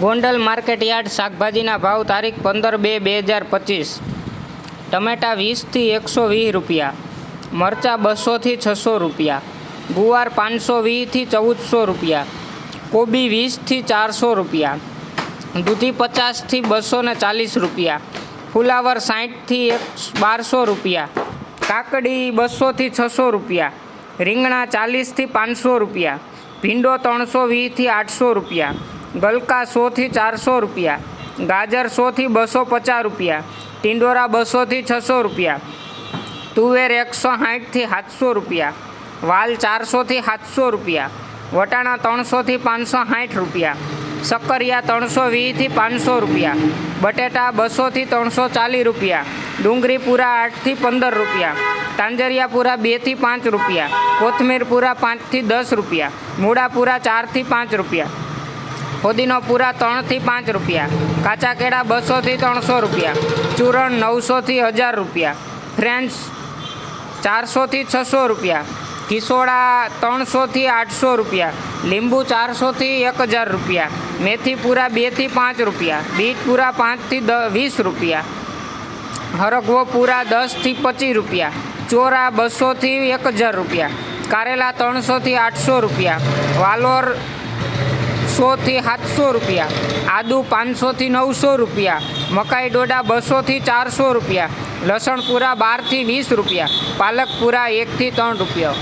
Gondal market yard શાકભાજીના ભાવ તારીખ 15/2/2025। ટમેટા 20થી 120 રૂપિયા, મરચાં 200થી 600 રૂપિયા, ગુવાર 520થી 1400 રૂપિયા, કોબી 20થી 400 રૂપિયા, દૂધી 50થી 240 રૂપિયા, ફુલાવર 60થી 1200 રૂપિયા, કાકડી 200થી 600 રૂપિયા, રીંગણા 40થી 500 રૂપિયા, ભીંડો 320થી 800 રૂપિયા, ગલકા 100થી 400 રૂપિયા, ગાજર 100થી 250 રૂપિયા, ટિંડોરા 200થી 600 રૂપિયા, તુવેર 160થી 700 રૂપિયા, વાલ 400થી 700 રૂપિયા, વટાણા 300થી 560 રૂપિયા, શક્કરિયા 320થી 500 રૂપિયા, બટેટા 200થી 340 રૂપિયા, ડુંગળી પૂરા 8થી 15 રૂપિયા, તાંજરિયા પૂરા 2થી 5 રૂપિયા, કોથમીર પૂરા 5થી 10 રૂપિયા, મૂળા પૂરા 4થી 5 રૂપિયા, ફોદીનો પૂરા 3થી 5 રૂપિયા, કાચા કેળા 200થી 300 રૂપિયા, ચૂરણ 900થી 1000 રૂપિયા, ફ્રેન્ચ 400થી 600 રૂપિયા, કિસોડા 300થી 800 રૂપિયા, લીંબુ 400થી 1000 રૂપિયા, મેથી પૂરા 2થી 5 રૂપિયા, બીટ પૂરા 5થી 20 રૂપિયા, હરગવો પૂરા 10થી 25 રૂપિયા, ચોરા 200થી 1000 રૂપિયા, કારેલા 300થી 800 રૂપિયા, વાલોર 100થી 700 રૂપિયા, આદુ 500થી 900 રૂપિયા, મકાઈ ડોડા 200થી 400 રૂપિયા, લસણ પૂરા 12થી 20 રૂપિયા, પાલક પૂરા 1થી 3 રૂપિયા।